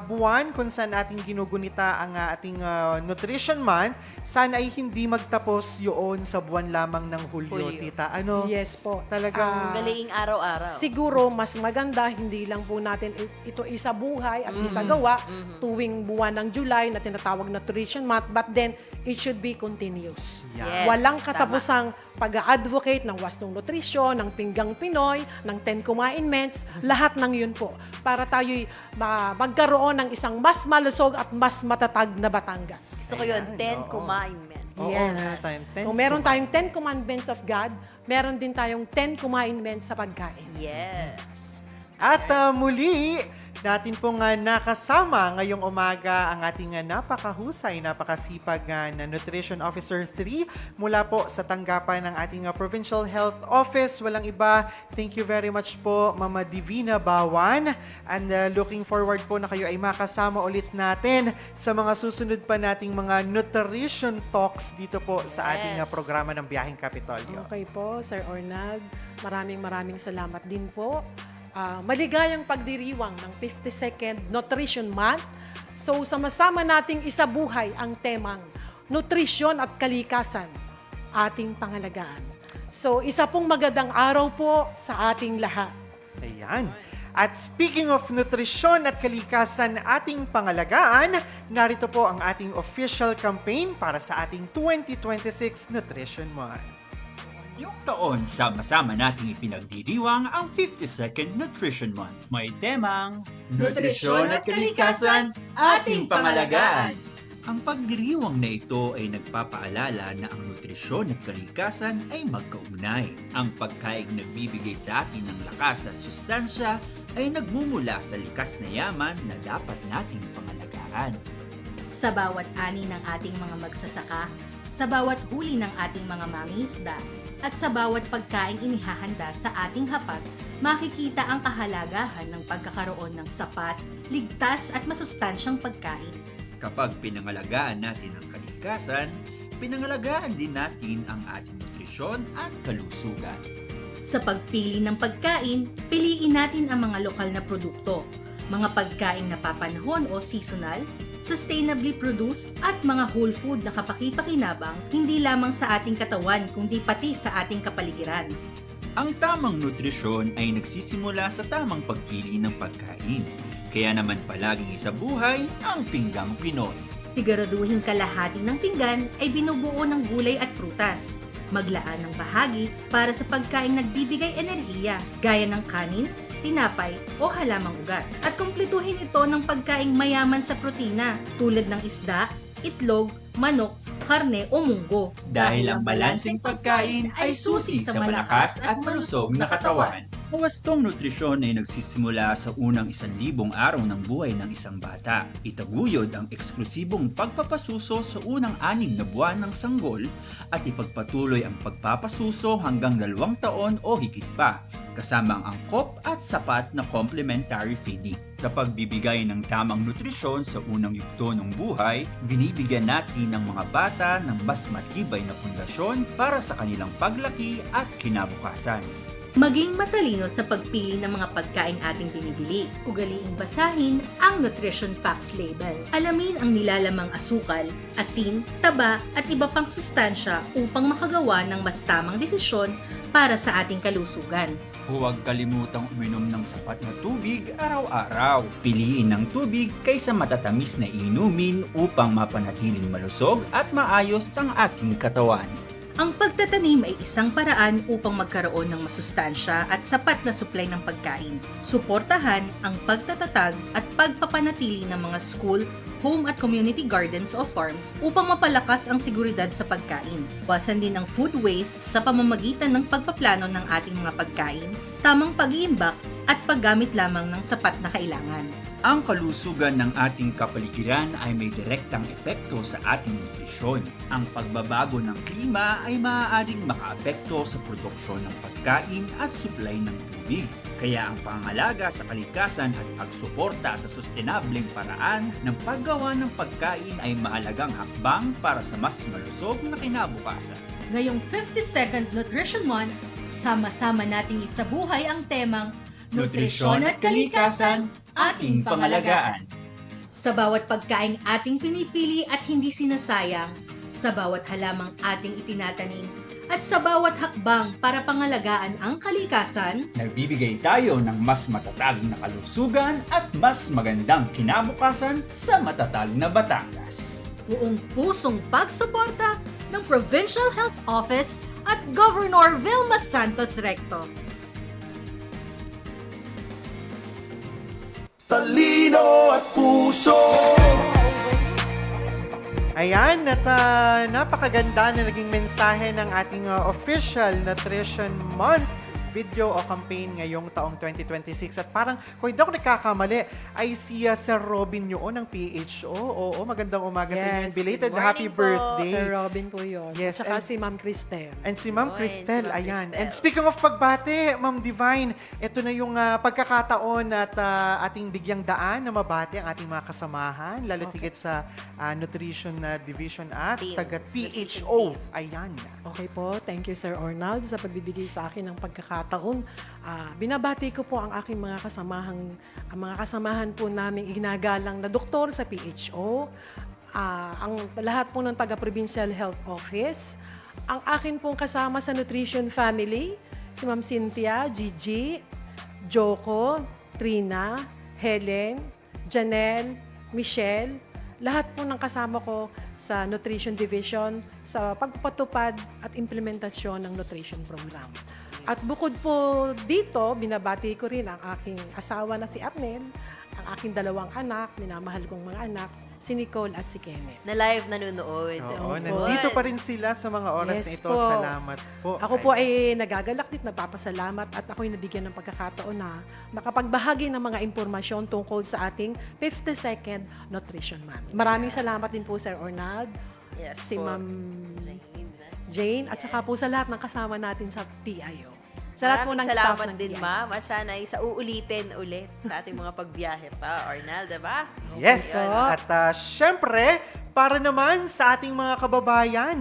buwan kung saan ating ginugunita ang ating Nutrition Month, sana ay hindi magtapos yun sa buwan lamang ng Hulyo, Hulyo. tita. Ano? yes po. Talagang Galiing araw-araw. Siguro, mas maganda, hindi lang po natin ito isabuhay at isagawa tuwing buwan ng July na tinatawag na Nutrition Month, but then, it should be continuous. Yes, Walang tama. katapusang pag-advocate ng wastong nutrisyon, ng pinggang Pinoy, ng 10 Commandments, lahat ng yun po. Para tayo'y magkaroon ng isang mas malusog at mas matatag na Batangas. Gusto ko yun, Ayan, 10 oo. commandments. Oo, Yes. meron tayong 10 So, meron tayong 10 Commandments of God, meron din tayong 10 Commandments sa pagkain. Yes. At muli, natin pong nakasama ngayong umaga ang ating napakahusay, napakasipag na Nutrition Officer 3 mula po sa tanggapan ng ating Provincial Health Office. Walang iba, thank you very much po, Mama Divina Bawan. And looking forward po na kayo ay makasama ulit natin sa mga susunod pa nating mga nutrition talks dito po sa ating Yes. programa ng Biyaheng Kapitolyo. Okay po, Sir Ornag. Maraming salamat din po. Maligayang pagdiriwang ng 52nd Nutrition Month. So, sama-sama nating isabuhay ang temang nutrisyon at kalikasan, ating pangalagaan. So, isa pong magandang araw po sa ating lahat. Ayan. At speaking of nutrisyon at kalikasan ating pangalagaan, narito po ang ating official campaign para sa ating 2026 Nutrition Month. Yung taon, sama-sama nating ipinagdiriwang ang 52nd Nutrition Month. May temang Nutrisyon at kalikasan, ating pangalagaan. Ang pagdiriwang na ito ay nagpapaalala na ang nutrisyon at kalikasan ay magkaugnay. Ang pagkaing nagbibigay sa atin ng lakas at sustansya ay nagmumula sa likas na yaman na dapat nating pangalagaan. Sa bawat ani ng ating mga magsasaka, sa bawat huli ng ating mga mangingisda, at sa bawat pagkaing inihahanda sa ating hapat, makikita ang kahalagahan ng pagkakaroon ng sapat, ligtas at masustansyang pagkain. Kapag pinangalagaan natin ang kalikasan, pinangalagaan din natin ang ating nutrisyon at kalusugan. Sa pagpili ng pagkain, piliin natin ang mga lokal na produkto, mga pagkaing napapanahon o seasonal, sustainably produced at mga whole food na kapaki-pakinabang hindi lamang sa ating katawan kundi pati sa ating kapaligiran. Ang tamang nutrisyon ay nagsisimula sa tamang pagpili ng pagkain. Kaya naman palaging isabuhay ang pinggang Pinoy. Siguraduhin kalahati ng pinggan ay binubuo ng gulay at prutas. Maglaan ng bahagi para sa pagkaing nagbibigay enerhiya gaya ng kanin, tinapay o halamang ugat. At kumpletuhin ito ng pagkaing mayaman sa protina tulad ng isda, itlog, manok, karne o munggo. Dahil ang balanseng pagkain ay susi sa malakas at malusog na katawan. Ang wastong nutrisyon ay nagsisimula sa unang 1,000 araw ng buhay ng isang bata. Itaguyod ang eksklusibong pagpapasuso sa unang 6 na buwan ng sanggol at ipagpatuloy ang pagpapasuso hanggang 2 taon o higit pa, kasama ang angkop at sapat na complementary feeding. Sa pagbibigay ng tamang nutrisyon sa unang yugto ng buhay, binibigyan natin ng mga bata ng mas matibay na pundasyon para sa kanilang paglaki at kinabukasan. Maging matalino sa pagpili ng mga pagkain ating binibili. Ugaliing basahin ang Nutrition Facts Label. Alamin ang nilalamang asukal, asin, taba at iba pang sustansya upang makagawa ng mas tamang desisyon para sa ating kalusugan. Huwag kalimutang uminom ng sapat na tubig araw-araw. Piliin ng tubig kaysa matatamis na inumin upang mapanatiling malusog at maayos ang ating katawan. Ang pagtatanim ay isang paraan upang magkaroon ng masustansya at sapat na supply ng pagkain. Suportahan ang pagtatatag at pagpapanatili ng mga school, home at community gardens o farms upang mapalakas ang seguridad sa pagkain. Bawasan din ang food waste sa pamamagitan ng pagpaplano ng ating mga pagkain, tamang pag-iimbak at paggamit lamang ng sapat na kailangan. Ang kalusugan ng ating kapaligiran ay may direktang epekto sa ating nutrisyon. Ang pagbabago ng klima ay maaaring makaapekto sa produksyon ng pagkain at supply ng tubig. Kaya ang pangalaga sa kalikasan at pagsuporta sa sustainableng paraan ng paggawa ng pagkain ay mahalagang hakbang para sa mas malusog na kinabukasan. Ngayong 52nd Nutrition Month, sama-sama nating isabuhay ang temang Nutrisyon at kalikasan, ating pangalagaan. Sa bawat pagkaing ating pinipili at hindi sinasayang, sa bawat halamang ating itinatanim, at sa bawat hakbang para pangalagaan ang kalikasan, Nagbibigay tayo ng mas matatag na kalusugan at mas magandang kinabukasan sa matatag na Batangas. buong pusong pagsuporta ng Provincial Health Office at Governor Vilma Santos Recto. Talino at puso. Ayan, at napakaganda na naging mensahe ng ating official Nutrition Month video o campaign ngayong taong 2026. At parang, kung hindi ako nagkakamali, ay si Sir Robin yun ng PHO. Oo, magandang umaga sa inyo. And belated Good happy morning po. birthday. Sir Robin po yun. Yes, At saka and- si Ma'am Cristel. And si Ma'am Yun, Cristel, si Ma'am ayan. Cristel. And speaking of pagbate, Ma'am Divine, ito na yung pagkakataon at ating bigyang daan na mabati ang ating mga kasamahan, lalo tigit sa Nutrition Division at Team. taga Nutrition PHO. team. Ayan. Okay po, thank you Sir Arnold sa pagbibigay sa akin ng pagkakataon. Binabati ko po ang aking mga kasamahan po naming iginagalang na doktor sa PHO, ang lahat po ng taga-Provincial Health Office, ang akin pong kasama sa Nutrition Family, si Ma'am Cynthia, Gigi, Joko, Trina, Helen, Janelle, Michelle, lahat po ng kasama ko sa Nutrition Division sa pagpapatupad at implementasyon ng nutrition program. At bukod po dito, binabati ko rin ang aking asawa na si Arnel, ang aking dalawang anak, minamahal kong mga anak, si Nicole at si Kenneth. Na live nanonood. Oo, Opo. nandito pa rin sila sa mga oras Yes na ito. po. Salamat po. Ako po ay nagagalak din, nagpapasalamat at ako'y nabigyan ng pagkakataon na makapagbahagi ng mga impormasyon tungkol sa ating 52nd Nutrition Month. Maraming salamat din po Sir Arnold, Yes si po. Ma'am Jane. Jane, at saka po sa lahat ng kasama natin sa PIO. Sa lahat po ng Maraming staff salamat ng din, PIO. ma'am. At sana ay sa uulitin ulit sa ating mga pagbiyahe pa, Arnal, diba? Yes, Yun. at syempre, para naman sa ating mga kababayan,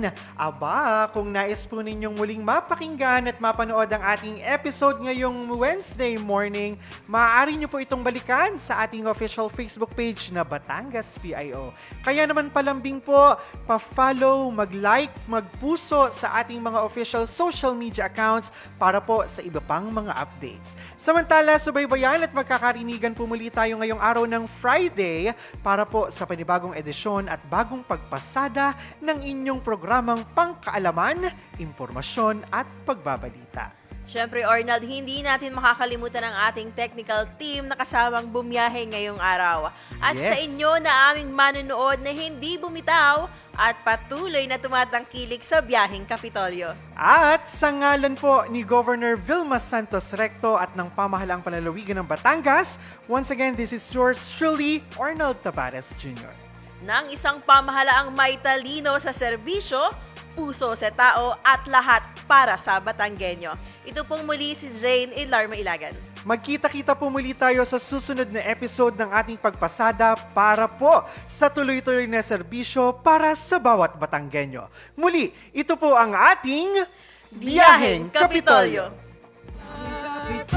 kung nais po ninyong muling mapakinggan at mapanood ang ating episode ngayong Wednesday morning, maaari nyo po itong balikan sa ating official Facebook page na Batangas PIO. Kaya naman palambing po, pa-follow, mag-like, magpuso sa ating mga official social media accounts para po sa iba pang mga updates. Samantala, subaybayan at magkakarinigan po muli tayo ngayong araw ng Friday para po sa panibagong edisyon at bagong pagpasada ng inyong programang pangkaalaman, impormasyon at pagbabalita. Siyempre, Arnold, hindi natin makakalimutan ang ating technical team na kasamang bumiyahe ngayong araw. At sa Yes. inyo na aming manonood na hindi bumitaw at patuloy na tumatangkilik sa biyaheng Kapitolyo. At sa ngalan po ni Governor Vilma Santos Recto at ng Pamahalaang Panlalawigan ng Batangas, once again, this is yours truly, Arnold Tabares Jr. Ng isang pamahalaang may talino sa serbisyo, puso sa tao at lahat para sa Batanggenyo. Ito pong muli si Jane Ilarma Ilagan. Magkita-kita po muli tayo sa susunod na episode ng ating pagpasada para po sa tuloy-tuloy na serbisyo para sa bawat Batanggenyo. Muli, ito po ang ating Biyaheng Kapitolyo. Kapitolyo.